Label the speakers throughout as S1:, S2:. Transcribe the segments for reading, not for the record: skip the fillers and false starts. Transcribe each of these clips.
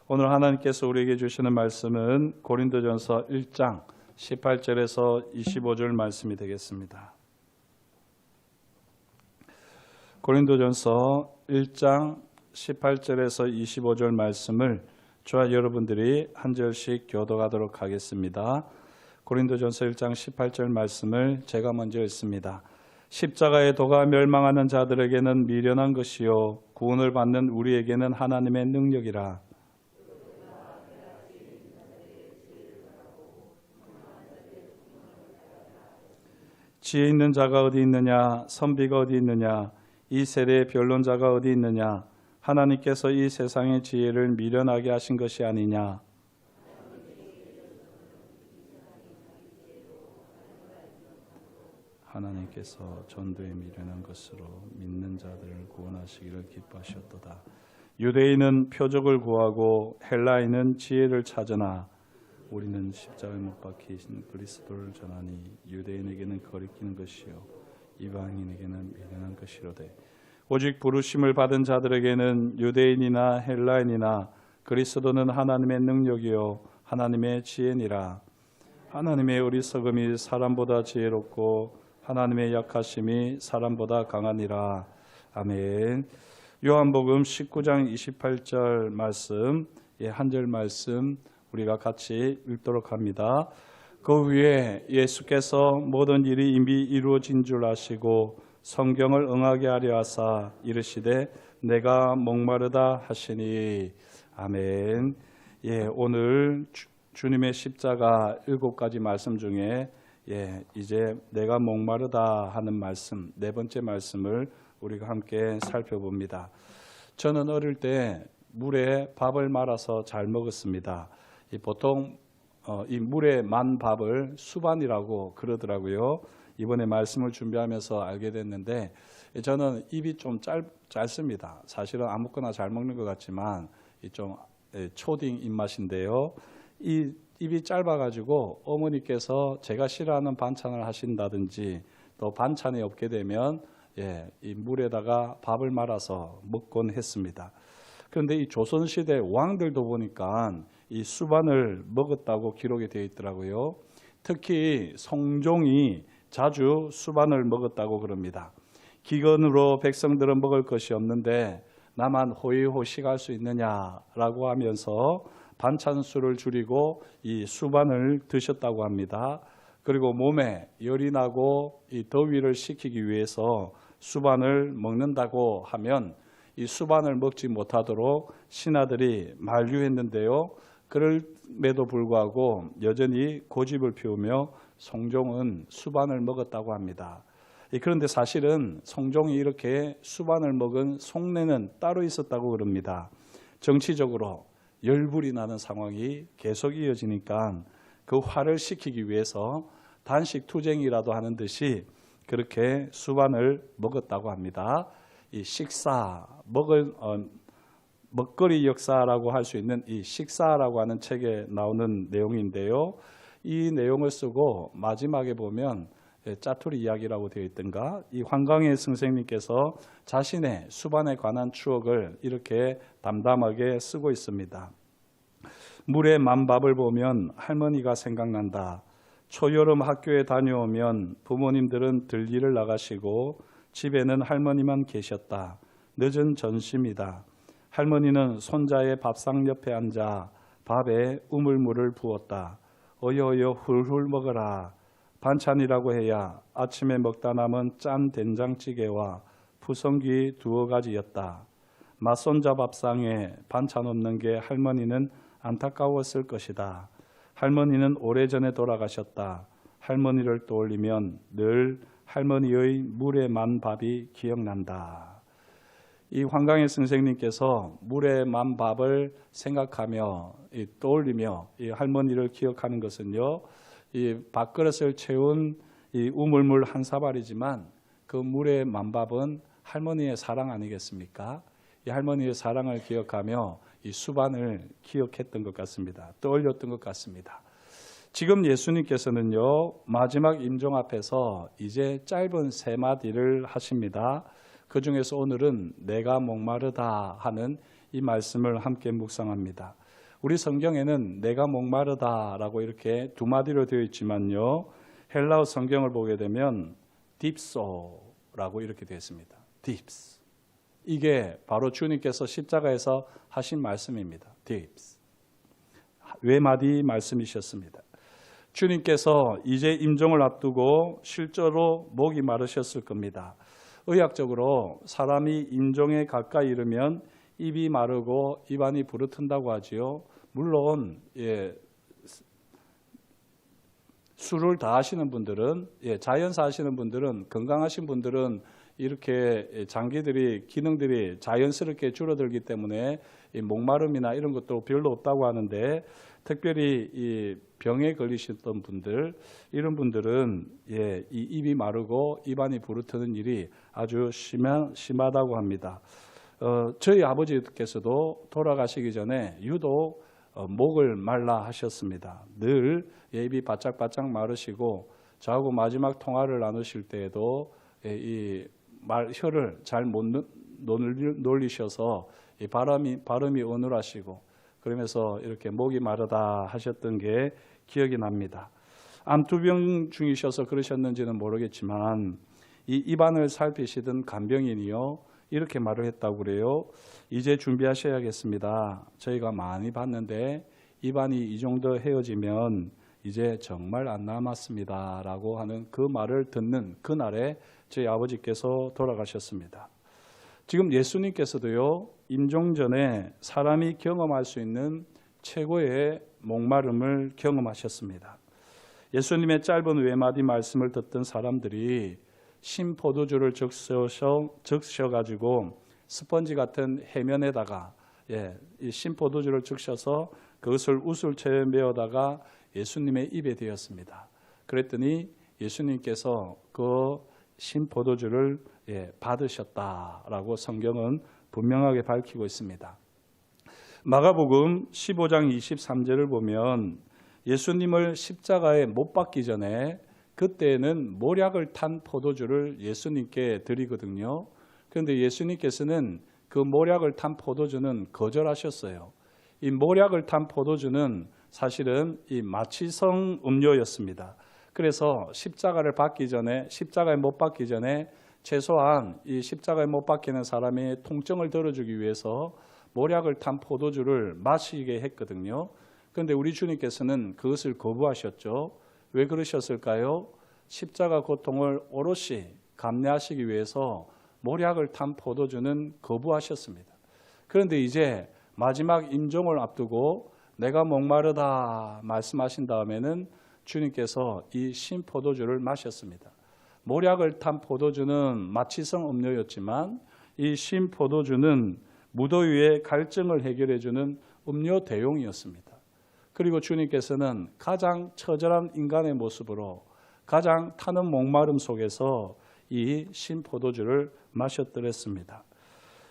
S1: 오늘 하나님께서 우리에게 주시는 말씀은 고린도전서 1장 18절에서 25절 말씀이 되겠습니다. 고린도전서 1장 18절에서 25절 말씀을 저와 여러분들이 한 절씩 교독하도록 하겠습니다. 고린도전서 1장 18절 말씀을 제가 먼저 읽습니다. 십자가의 도가 멸망하는 자들에게는 미련한 것이요 구원을 받는 우리에게는 하나님의 능력이라. 지혜 있는 자가 어디 있느냐? 선비가 어디 있느냐? 이 세대의 변론자가 어디 있느냐? 하나님께서 이 세상의 지혜를 미련하게 하신 것이 아니냐? 하나님께서 전도에 미련한 것으로 믿는 자들을 구원하시기를 기뻐하셨도다. 유대인은 표적을 구하고 헬라인은 지혜를 찾으나 우리는 십자가에 못 박히신 그리스도를 전하니 유대인에게는 거리끼는 것이요 이방인에게는 미련한 것이로되 오직 부르심을 받은 자들에게는 유대인이나 헬라인이나 그리스도는 하나님의 능력이요 하나님의 지혜니라. 하나님의 어리석음이 사람보다 지혜롭고 하나님의 약하심이 사람보다 강하니라. 아멘. 요한복음 19장 28절 말씀, 한 절 말씀 우리가 같이 읽도록 합니다. 그 위에 예수께서 모든 일이 이미 이루어진 줄 아시고 성경을 응하게 하려 하사 이르시되 내가 목마르다 하시니. 아멘. 오늘 주님의 십자가 7가지 말씀 중에 이제 내가 목마르다 하는 말씀, 네 번째 말씀을 우리가 함께 살펴봅니다. 저는 어릴 때 물에 밥을 말아서 잘 먹었습니다. 보통 이 물에 만 밥을 수반이라고 그러더라고요. 이번에 말씀을 준비하면서 알게 됐는데 저는 입이 좀 짧습니다. 사실은 아무거나 잘 먹는 것 같지만 좀 초딩 입맛인데요. 이 입이 짧아가지고 어머니께서 제가 싫어하는 반찬을 하신다든지 또 반찬이 없게 되면 이 물에다가 밥을 말아서 먹곤 했습니다. 그런데 이 조선시대 왕들도 보니까 이 수반을 먹었다고 기록이 되어 있더라고요. 특히 성종이 자주 수반을 먹었다고 그럽니다. 기근으로 백성들은 먹을 것이 없는데 나만 호의호식할 수 있느냐라고 하면서 반찬 수를 줄이고 이 수반을 드셨다고 합니다. 그리고 몸에 열이 나고 이 더위를 식히기 위해서 수반을 먹는다고 하면 이 수반을 먹지 못하도록 신하들이 만류했는데요. 그럼에도 불구하고 여전히 고집을 피우며 성종은 수반을 먹었다고 합니다. 그런데 사실은 성종이 이렇게 수반을 먹은 속내는 따로 있었다고 그럽니다. 정치적으로 열불이 나는 상황이 계속 이어지니까 그 화를 식히기 위해서 단식 투쟁이라도 하는 듯이 그렇게 수반을 먹었다고 합니다. 이 식사, 먹거리 역사라고 할 수 있는 이 식사라고 하는 책에 나오는 내용인데요. 이 내용을 쓰고 마지막에 보면 짜투리 이야기라고 되어 있던가 이 황강의 선생님께서 자신의 수반에 관한 추억을 이렇게 담담하게 쓰고 있습니다. 물에 만밥을 보면 할머니가 생각난다. 초여름 학교에 다녀오면 부모님들은 들일을 나가시고 집에는 할머니만 계셨다. 늦은 점심이다. 할머니는 손자의 밥상 옆에 앉아 밥에 우물물을 부었다. 어여어여 훌훌 먹어라. 반찬이라고 해야 아침에 먹다 남은 짠 된장찌개와 푸성귀 2가지였다. 맞손자 밥상에 반찬 없는 게 할머니는 안타까웠을 것이다. 할머니는 오래전에 돌아가셨다. 할머니를 떠올리면 늘 할머니의 물에 만 밥이 기억난다. 이 황강의 선생님께서 물에 만 밥을 생각하며 떠올리며 이 할머니를 기억하는 것은요, 이 밥그릇을 채운 이 우물물 한 사발이지만 그 물에 만 밥은 할머니의 사랑 아니겠습니까? 이 할머니의 사랑을 기억하며 이 수반을 기억했던 것 같습니다. 떠올렸던 것 같습니다. 지금 예수님께서는요, 마지막 임종 앞에서 이제 짧은 3마디를 하십니다. 그 중에서 오늘은 내가 목마르다 하는 이 말씀을 함께 묵상합니다. 우리 성경에는 내가 목마르다라고 이렇게 두 마디로 되어 있지만요. 헬라어 성경을 보게 되면 딥소라고 이렇게 되어 있습니다. 딥스. 이게 바로 주님께서 십자가에서 하신 말씀입니다. 딥스. 외마디 말씀이셨습니다. 주님께서 이제 임종을 앞두고 실제로 목이 마르셨을 겁니다. 의학적으로 사람이 임종에 가까이 이르면 입이 마르고 입안이 부르튼다고 하지요. 물론 술을 다 하시는 분들은, 자연사 하시는 분들은, 건강하신 분들은 이렇게 장기들이, 기능들이 자연스럽게 줄어들기 때문에 이 목마름이나 이런 것도 별로 없다고 하는데, 특별히 이 병에 걸리셨던 분들, 이런 분들은 이 입이 마르고 입안이 부르트는 일이 아주 심하다고 합니다. 저희 아버지께서도 돌아가시기 전에 유독 목을 말라 하셨습니다. 늘 입이 바짝바짝 마르시고 저하고 마지막 통화를 나누실 때에도 이 혀를 잘 못 놀리셔서 이 발음이 어눌하시고 그러면서 이렇게 목이 마르다 하셨던 게 기억이 납니다. 암투병 중이셔서 그러셨는지는 모르겠지만 이 입안을 살피시던 간병인이요 이렇게 말을 했다고 그래요. 이제 준비하셔야겠습니다. 저희가 많이 봤는데 입안이 이 정도 헤어지면 이제 정말 안 남았습니다 라고 하는 그 말을 듣는 그날에 저희 아버지께서 돌아가셨습니다. 지금 예수님께서도요 임종 전에 사람이 경험할 수 있는 최고의 목마름을 경험하셨습니다. 예수님의 짧은 외마디 말씀을 듣던 사람들이 신포도주를 적셔가지고 스펀지 같은 해면에다가 이 신포도주를 적셔서 그것을 우슬채에 메어다가 예수님의 입에 대었습니다. 그랬더니 예수님께서 그 신포도주를 받으셨다라고 성경은 분명하게 밝히고 있습니다. 마가복음 15장 23절을 보면 예수님을 십자가에 못 박기 전에 그때는 모략을 탄 포도주를 예수님께 드리거든요. 그런데 예수님께서는 그 모략을 탄 포도주는 거절하셨어요. 이 모략을 탄 포도주는 사실은 이 마취성 음료였습니다. 그래서 십자가에 못 박기 전에 최소한 이 십자가에 못 박히는 사람의 통증을 덜어주기 위해서 모략을 탄 포도주를 마시게 했거든요. 그런데 우리 주님께서는 그것을 거부하셨죠. 왜 그러셨을까요? 십자가 고통을 오롯이 감내하시기 위해서 모략을 탄 포도주는 거부하셨습니다. 그런데 이제 마지막 임종을 앞두고 내가 목마르다 말씀하신 다음에는 주님께서 이 신포도주를 마셨습니다. 모략을 탄 포도주는 마취성 음료였지만 이 신포도주는 무더위의 갈증을 해결해주는 음료 대용이었습니다. 그리고 주님께서는 가장 처절한 인간의 모습으로 가장 타는 목마름 속에서 이 신포도주를 마셨더랬습니다.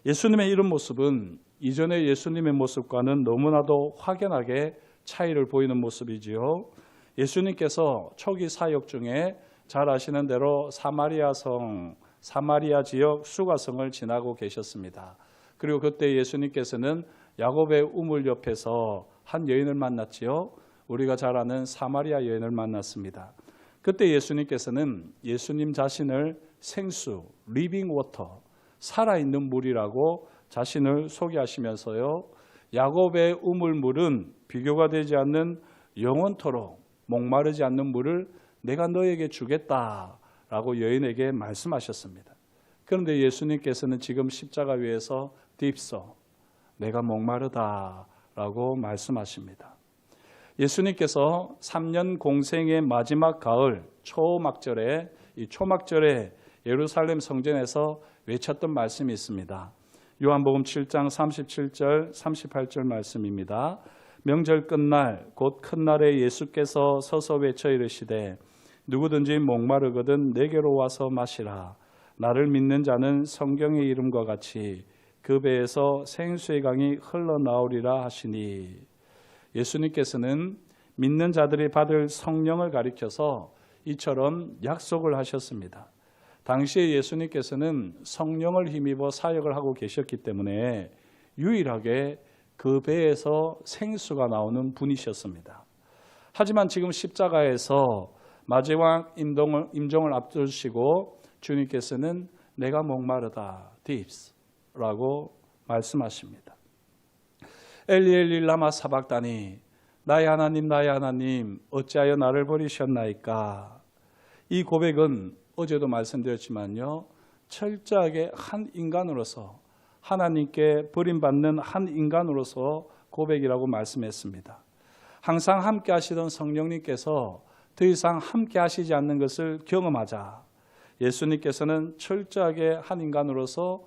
S1: 예수님의 이런 모습은 이전의 예수님의 모습과는 너무나도 확연하게 차이를 보이는 모습이지요. 예수님께서 초기 사역 중에 잘 아시는 대로 사마리아 지역 수가성을 지나고 계셨습니다. 그리고 그때 예수님께서는 야곱의 우물 옆에서 한 여인을 만났지요. 우리가 잘 아는 사마리아 여인을 만났습니다. 그때 예수님께서는 예수님 자신을 생수, 리빙 워터, 살아있는 물이라고 자신을 소개하시면서요. 야곱의 우물물은 비교가 되지 않는 영원토록 목마르지 않는 물을 내가 너에게 주겠다라고 여인에게 말씀하셨습니다. 그런데 예수님께서는 지금 십자가 위에서 딥소, 내가 목마르다라고 말씀하십니다. 예수님께서 3년 공생의 마지막 가을 초막절에 예루살렘 성전에서 외쳤던 말씀이 있습니다. 요한복음 7장 37절 38절 말씀입니다. 명절 끝날 곧 큰 날에 예수께서 서서 외쳐 이르시되 누구든지 목마르거든 내게로 와서 마시라. 나를 믿는 자는 성경의 이름과 같이 그 배에서 생수의 강이 흘러나오리라 하시니, 예수님께서는 믿는 자들이 받을 성령을 가리켜서 이처럼 약속을 하셨습니다. 당시에 예수님께서는 성령을 힘입어 사역을 하고 계셨기 때문에 유일하게 그 배에서 생수가 나오는 분이셨습니다. 하지만 지금 십자가에서 마지막 임종을 앞두시고 주님께서는 내가 목마르다 딥스라고 말씀하십니다. 엘리 엘리 라마 사박다니, 나의 하나님 어찌하여 나를 버리셨나이까. 이 고백은 어제도 말씀드렸지만요, 철저하게 한 인간으로서, 하나님께 버림받는 한 인간으로서 고백이라고 말씀했습니다. 항상 함께 하시던 성령님께서 더 이상 함께 하시지 않는 것을 경험하자 예수님께서는 철저하게 한 인간으로서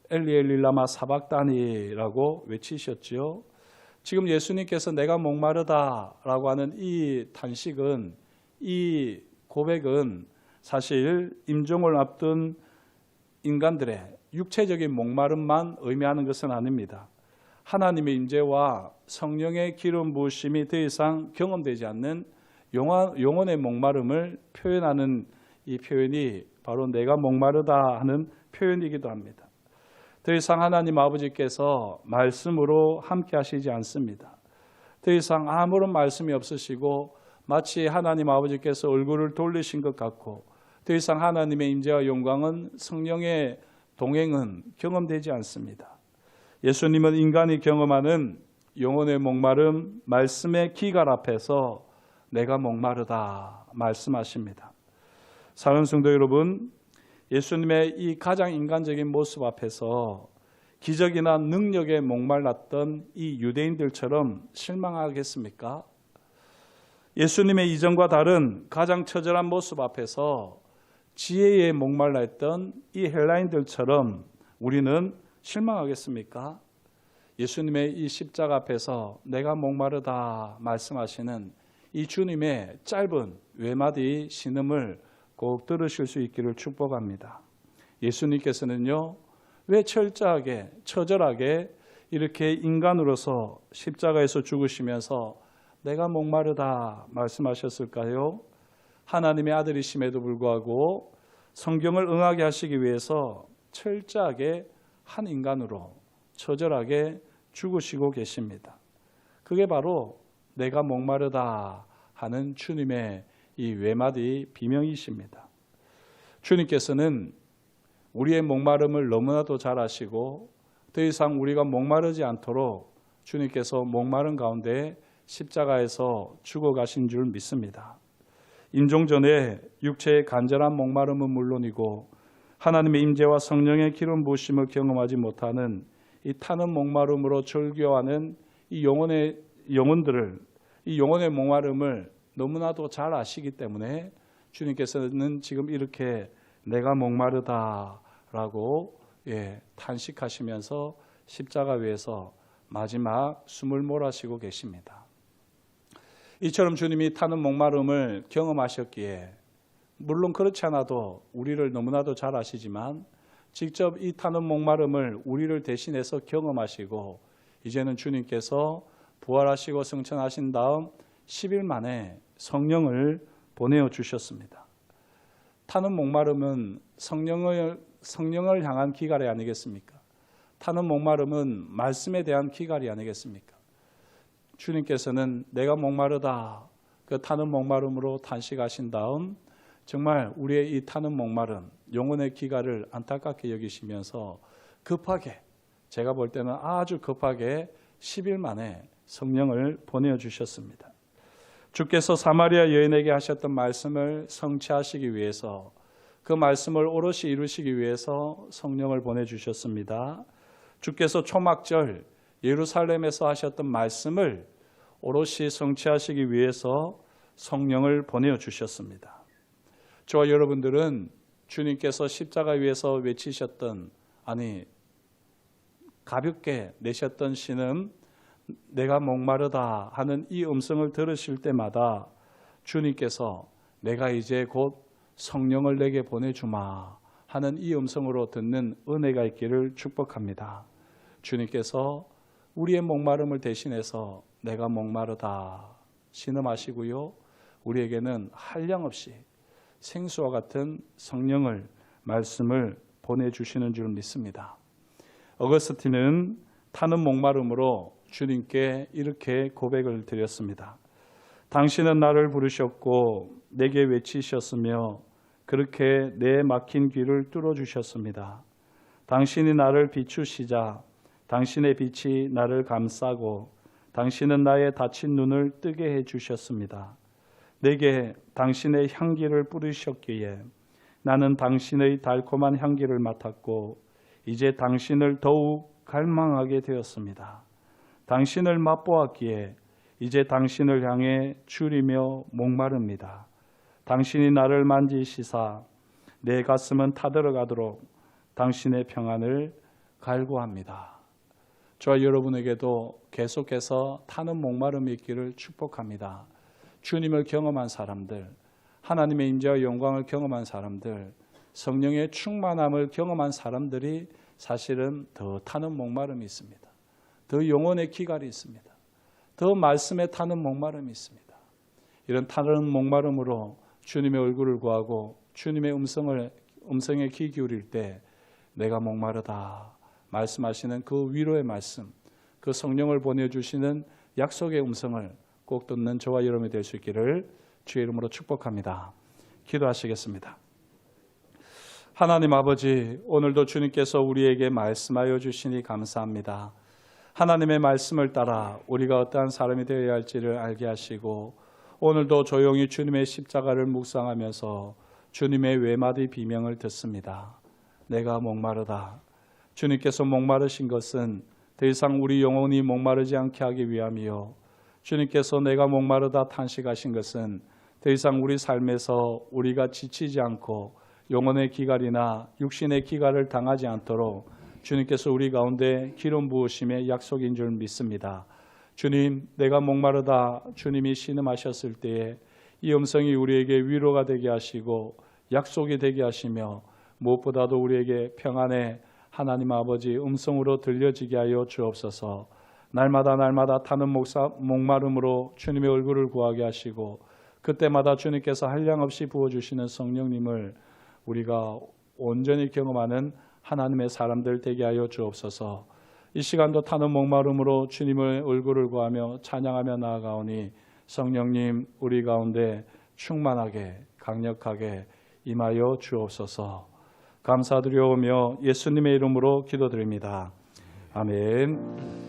S1: 엘리 엘리 라마 사박다니라고 외치셨지요. 지금 예수님께서 내가 목마르다라고 하는 이 탄식은, 이 고백은 사실 임종을 앞둔 인간들의 육체적인 목마름만 의미하는 것은 아닙니다. 하나님의 임재와 성령의 기름 부으심이 더 이상 경험되지 않는 영혼의 목마름을 표현하는 이 표현이 바로 내가 목마르다 하는 표현이기도 합니다. 더 이상 하나님 아버지께서 말씀으로 함께 하시지 않습니다. 더 이상 아무런 말씀이 없으시고 마치 하나님 아버지께서 얼굴을 돌리신 것 같고, 더 이상 하나님의 임재와 영광은, 성령의 동행은 경험되지 않습니다. 예수님은 인간이 경험하는 영혼의 목마름, 말씀의 기갈 앞에서 내가 목마르다 말씀하십니다. 사랑하는 성도 여러분, 예수님의 이 가장 인간적인 모습 앞에서 기적이나 능력에 목말랐던 이 유대인들처럼 실망하겠습니까? 예수님의 이전과 다른 가장 처절한 모습 앞에서 지혜에 목말라 했던 이 헬라인들처럼 우리는 실망하겠습니까? 예수님의 이 십자가 앞에서 내가 목마르다 말씀하시는 이 주님의 짧은 외마디 신음을 꼭 들으실 수 있기를 축복합니다. 예수님께서는요, 왜 철저하게, 처절하게 이렇게 인간으로서 십자가에서 죽으시면서 내가 목마르다 말씀하셨을까요? 하나님의 아들이심에도 불구하고 성경을 응하게 하시기 위해서 철저하게 한 인간으로 처절하게 죽으시고 계십니다. 그게 바로 내가 목마르다 하는 주님의 이 외마디 비명이십니다. 주님께서는 우리의 목마름을 너무나도 잘 아시고 더 이상 우리가 목마르지 않도록 주님께서 목마른 가운데 십자가에서 죽어가신 줄 믿습니다. 임종 전에 육체의 간절한 목마름은 물론이고 하나님의 임재와 성령의 기름 부으심을 경험하지 못하는 이 타는 목마름으로 절규하는 이 영혼들을, 이 영혼의 목마름을 너무나도 잘 아시기 때문에 주님께서는 지금 이렇게 내가 목마르다라고 탄식하시면서 십자가 위에서 마지막 숨을 몰아쉬고 계십니다. 이처럼 주님이 타는 목마름을 경험하셨기에, 물론 그렇지 않아도 우리를 너무나도 잘 아시지만 직접 이 타는 목마름을 우리를 대신해서 경험하시고, 이제는 주님께서 부활하시고 승천하신 다음 10일 만에 성령을 보내어 주셨습니다. 타는 목마름은 성령을 향한 기갈이 아니겠습니까? 타는 목마름은 말씀에 대한 기갈이 아니겠습니까? 주님께서는 내가 목마르다, 그 타는 목마름으로 탄식하신 다음 정말 우리의 이 타는 목마름, 영혼의 기갈을 안타깝게 여기시면서 급하게, 제가 볼 때는 아주 급하게 10일 만에 성령을 보내어 주셨습니다. 주께서 사마리아 여인에게 하셨던 말씀을 성취하시기 위해서, 그 말씀을 오롯이 이루시기 위해서 성령을 보내주셨습니다. 주께서 초막절 예루살렘에서 하셨던 말씀을 오롯이 성취하시기 위해서 성령을 보내어 주셨습니다. 저와 여러분들은 주님께서 십자가 위에서 외치셨던, 가볍게 내셨던 신음, 내가 목마르다 하는 이 음성을 들으실 때마다 주님께서 내가 이제 곧 성령을 내게 보내주마 하는 이 음성으로 듣는 은혜가 있기를 축복합니다. 주님께서 우리의 목마름을 대신해서 내가 목마르다 신음하시고요, 우리에게는 한량없이 생수와 같은 성령을, 말씀을 보내주시는 줄 믿습니다. 어거스틴은 타는 목마름으로 주님께 이렇게 고백을 드렸습니다. 당신은 나를 부르셨고 내게 외치셨으며 그렇게 내 막힌 귀를 뚫어주셨습니다. 당신이 나를 비추시자 당신의 빛이 나를 감싸고 당신은 나의 닫힌 눈을 뜨게 해주셨습니다. 내게 당신의 향기를 뿌리셨기에 나는 당신의 달콤한 향기를 맡았고 이제 당신을 더욱 갈망하게 되었습니다. 당신을 맛보았기에 이제 당신을 향해 주리며 목마릅니다. 당신이 나를 만지시사 내 가슴은 타들어가도록 당신의 평안을 갈구합니다. 저와 여러분에게도 계속해서 타는 목마름이 있기를 축복합니다. 주님을 경험한 사람들, 하나님의 인자와 영광을 경험한 사람들, 성령의 충만함을 경험한 사람들이 사실은 더 타는 목마름이 있습니다. 더 영혼의 기갈이 있습니다. 더 말씀에 타는 목마름이 있습니다. 이런 타는 목마름으로 주님의 얼굴을 구하고 주님의 음성에 귀 기울일 때 내가 목마르다 말씀하시는 그 위로의 말씀, 그 성령을 보내주시는 약속의 음성을 꼭 듣는 저와 여러분이 될 수 있기를 주의 이름으로 축복합니다. 기도하시겠습니다. 하나님 아버지, 오늘도 주님께서 우리에게 말씀하여 주시니 감사합니다. 하나님의 말씀을 따라 우리가 어떠한 사람이 되어야 할지를 알게 하시고 오늘도 조용히 주님의 십자가를 묵상하면서 주님의 외마디 비명을 듣습니다. 내가 목마르다. 주님께서 목마르신 것은 더 이상 우리 영혼이 목마르지 않게 하기 위함이요, 주님께서 내가 목마르다 탄식하신 것은 더 이상 우리 삶에서 우리가 지치지 않고 영혼의 기갈이나 육신의 기갈을 당하지 않도록 주님께서 우리 가운데 기름 부으심의 약속인 줄 믿습니다. 주님, 내가 목마르다 주님이 신음하셨을 때에 이 음성이 우리에게 위로가 되게 하시고 약속이 되게 하시며 무엇보다도 우리에게 평안의 하나님 아버지 음성으로 들려지게 하여 주옵소서. 날마다 타는 목마름으로 주님의 얼굴을 구하게 하시고 그때마다 주님께서 한량없이 부어주시는 성령님을 우리가 온전히 경험하는 하나님의 사람들 되게 하여 주옵소서. 이 시간도 타는 목마름으로 주님의 얼굴을 구하며 찬양하며 나아가오니 성령님 우리 가운데 충만하게 강력하게 임하여 주옵소서. 감사드려오며 예수님의 이름으로 기도드립니다. 아멘.